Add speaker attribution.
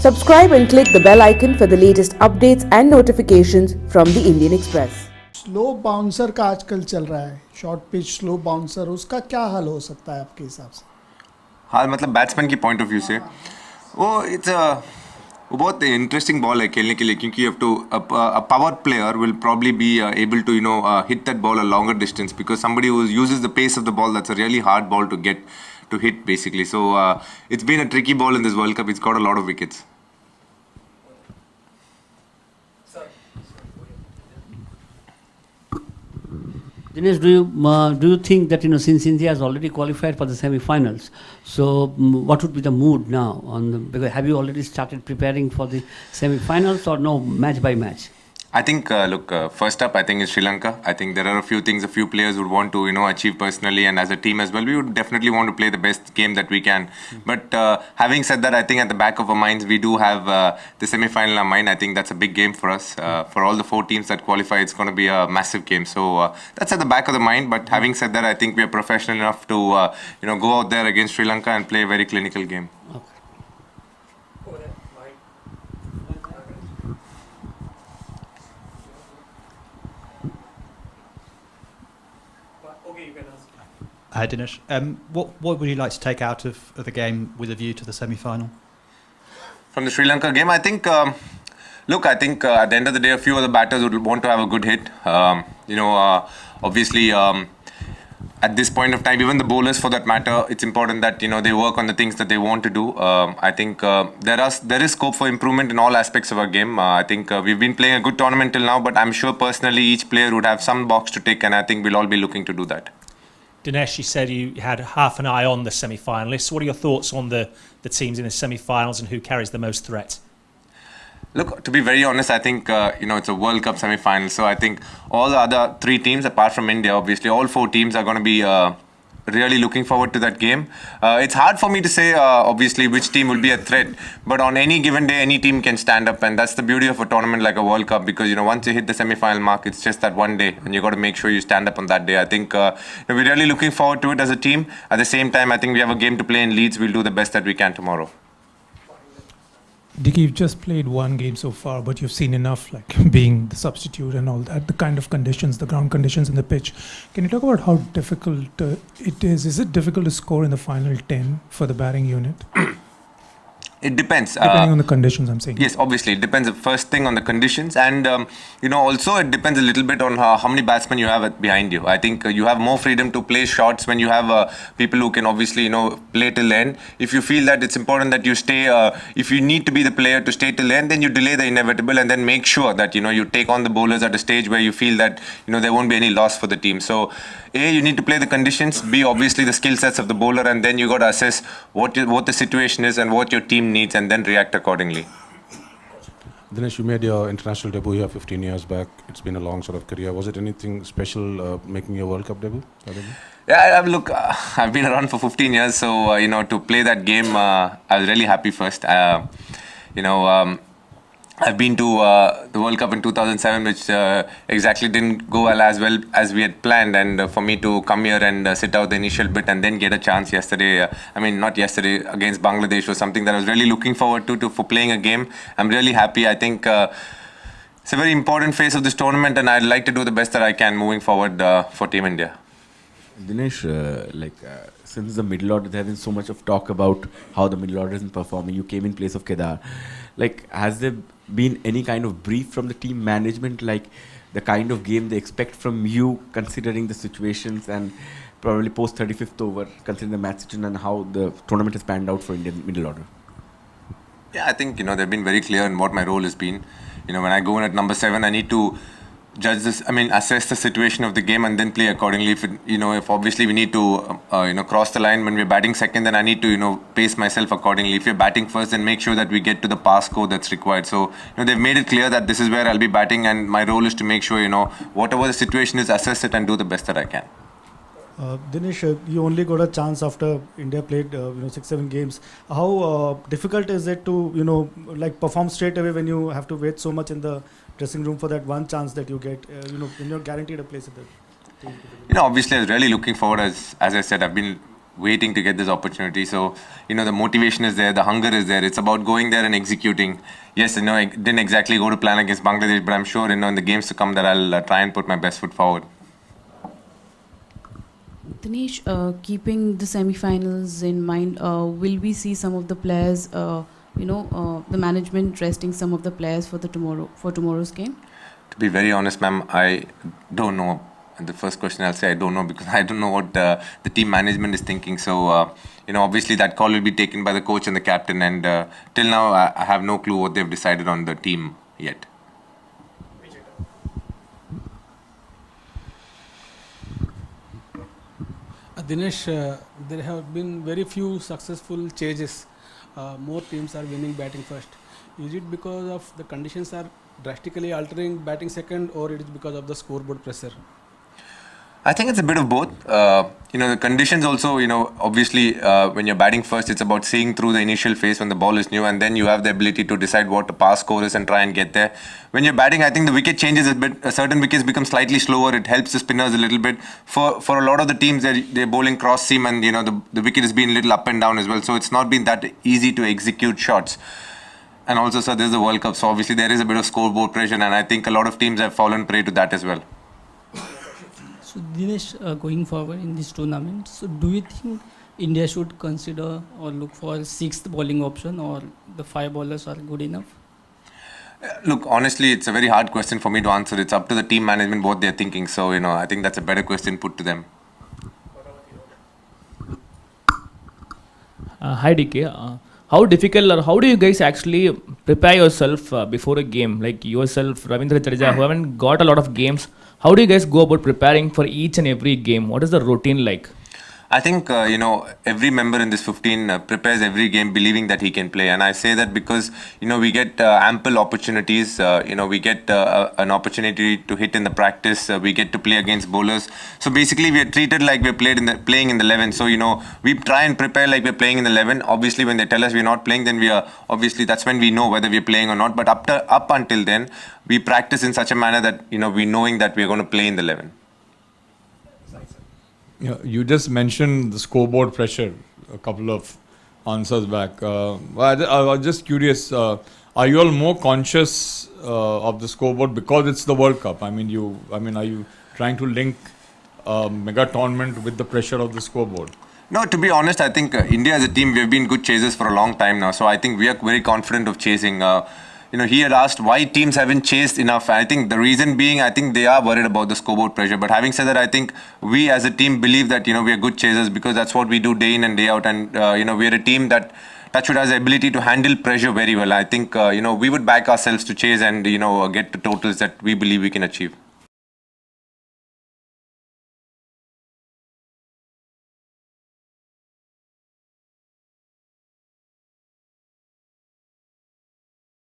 Speaker 1: Subscribe and click the bell icon for the latest updates and notifications from the Indian Express.
Speaker 2: Slow bouncer का आजकल चल रहा है, short pitch slow bouncer, उसका क्या हल हो सकता है आपके हिसाब से?
Speaker 3: हाँ मतलब बैट्समैन की पॉइंट ऑफ व्यू से वो बहुत इंटरेस्टिंग बॉल है खेलने के लिए, क्योंकि you have to a power player will probably be able to hit that ball a longer distance, because somebody who uses the pace of the ball, that's a really hard ball to get to hit basically. So it's been a tricky ball in this World Cup. It's got a lot of wickets.
Speaker 4: Dinesh, do you think that since India has already qualified for the semi-finals, so what would be the mood now because have you already started preparing for the semi-finals or no, match by match?
Speaker 3: I think, first up, I think is Sri Lanka. I think there are a few players would want to, achieve personally, and as a team as well, we would definitely want to play the best game that we can. But having said that, I think at the back of our minds, we do have the semi-final in our mind. I think that's a big game for us. For all the 4 teams that qualify, it's going to be a massive game. So that's at the back of the mind. But having said that, I think we are professional enough to, go out there against Sri Lanka and play a very clinical game.
Speaker 4: Okay.
Speaker 5: Hi Dinesh, what would you like to take out of the game with a view to the semi-final?
Speaker 3: From the Sri Lanka game, I think, at the end of the day, a few of the batters would want to have a good hit. Obviously, at this point of time, even the bowlers for that matter, it's important that, they work on the things that they want to do. I think there is scope for improvement in all aspects of our game. I think we've been playing a good tournament till now, but I'm sure personally each player would have some box to tick, and I think we'll all be looking to do that.
Speaker 6: Dinesh, you said you had half an eye on the semi-finalists. What are your thoughts on the teams in the semi-finals and who carries the most threat?
Speaker 3: Look, to be very honest, I think, it's a World Cup semi-final. So I think all the other 3 teams, apart from India, obviously, all 4 teams are going to be really looking forward to that game. It's hard for me to say, obviously, which team will be a threat. But on any given day, any team can stand up. And that's the beauty of a tournament like a World Cup. Because, once you hit the semi-final mark, it's just that one day. And you got to make sure you stand up on that day. I think we're really looking forward to it as a team. At the same time, I think we have a game to play in Leeds. We'll do the best that we can tomorrow.
Speaker 7: Dicky, you've just played one game so far, but you've seen enough, like being the substitute and all that, the kind of conditions, the ground conditions in the pitch. Can you talk about how difficult it is? Is it difficult to score in the final 10 for the batting unit?
Speaker 3: It depends.
Speaker 7: Depending on the conditions, I'm saying.
Speaker 3: Yes, obviously. It depends, first thing, on the conditions. And, also it depends a little bit on how many batsmen you have behind you. I think you have more freedom to play shots when you have people who can obviously, play till the end. If you feel that it's important that you stay, if you need to be the player to stay till the end, then you delay the inevitable and then make sure that, you take on the bowlers at a stage where you feel that, there won't be any loss for the team. So, A, you need to play the conditions. B, obviously the skill sets of the bowler. And then you got to assess what the situation is and what your team needs and then react accordingly.
Speaker 8: Dinesh, you made your international debut here 15 years back. It's been a long sort of career. Was it anything special making your World Cup debut?
Speaker 3: Yeah, I've been around for 15 years, so to play that game, I was really happy first. I've been to the World Cup in 2007, which exactly didn't go as well as we had planned. And for me to come here and sit out the initial bit and then get a chance yesterday, not yesterday, against Bangladesh was something that I was really looking forward to for playing a game. I'm really happy. I think it's a very important phase of this tournament, and I'd like to do the best that I can moving forward for Team India.
Speaker 9: Dinesh, since the middle order, there has been so much of talk about how the middle order isn't performing. You came in place of Kedar. Has there been any kind of brief from the team management, the kind of game they expect from you, considering the situations and probably post 35th over, considering the match situation and how the tournament has panned out for Indian middle order?
Speaker 3: Yeah, I think, they've been very clear in what my role has been. When I go in at number 7, I need to assess the situation of the game and then play accordingly. If obviously we need to, cross the line when we're batting second, then I need to, pace myself accordingly. If you're batting first, then make sure that we get to the pass score that's required. So, they've made it clear that this is where I'll be batting, and my role is to make sure, whatever the situation is, assess it and do the best that I can.
Speaker 2: Dinesh, you only got a chance after India played 6-7 games. How difficult is it to perform straight away when you have to wait so much in the dressing room for that one chance that you get when you're guaranteed a place at the team?
Speaker 3: Obviously I was really looking forward, as I said, I've been waiting to get this opportunity. So, the motivation is there, the hunger is there. It's about going there and executing. Yes, I didn't exactly go to plan against Bangladesh, but I'm sure, in the games to come that I'll try and put my best foot forward.
Speaker 10: Dinesh, keeping the semi-finals in mind, will we see some of the players, the management resting some of the players for tomorrow's game?
Speaker 3: To be very honest, ma'am, I don't know. The first question I'll say I don't know, because I don't know what the team management is thinking. So, obviously that call will be taken by the coach and the captain. And till now, I have no clue what they've decided on the team yet.
Speaker 11: Dinesh, there have been very few successful chases. More teams are winning batting first. Is it because of the conditions are drastically altering batting second, or it is because of the scoreboard pressure?
Speaker 3: I think it's a bit of both. The conditions also, obviously, when you're batting first, it's about seeing through the initial phase when the ball is new, and then you have the ability to decide what the pass score is and try and get there. When you're batting, I think the wicket changes a bit. Certain wickets become slightly slower. It helps the spinners a little bit. For a lot of the teams, they're bowling cross seam, and the wicket has been a little up and down as well. So it's not been that easy to execute shots. And also, sir, there's the World Cup, so obviously there is a bit of scoreboard pressure, and I think a lot of teams have fallen prey to that as well.
Speaker 12: So Dinesh, going forward in this tournament, so do you think India should consider or look for sixth bowling option, or the 5 bowlers are good enough?
Speaker 3: Look, honestly, it's a very hard question for me to answer. It's up to the team management what they're thinking. So, I think that's a better question put to them.
Speaker 13: Hi DK. How difficult or how do you guys actually prepare yourself before a game? Like yourself, Ravindra Jadeja, who haven't got a lot of games, how do you guys go about preparing for each and every game? What is the routine like?
Speaker 3: I think, every member in this 15 prepares every game believing that he can play. And I say that because, we get ample opportunities. We get an opportunity to hit in the practice. We get to play against bowlers. So basically, we are treated like we're playing in the 11. So, we try and prepare like we're playing in the 11. Obviously, when they tell us we're not playing, then obviously that's when we know whether we're playing or not. But up until then, we practice in such a manner that, we knowing that we're going to play in the 11.
Speaker 14: Yeah, you just mentioned the scoreboard pressure a couple of answers back. I was just curious, are you all more conscious of the scoreboard because it's the World Cup? Are you trying to link mega tournament with the pressure of the scoreboard?
Speaker 3: No, to be honest, I think India as a team, we have been good chasers for a long time now. So I think we are very confident of chasing. He had asked why teams haven't chased enough. I think the reason being, I think they are worried about the scoreboard pressure. But having said that, I think we as a team believe that, we are good chasers because that's what we do day in and day out. And, we are a team that Touchwood has the ability to handle pressure very well. I think, we would back ourselves to chase and, get to totals that we believe we can achieve.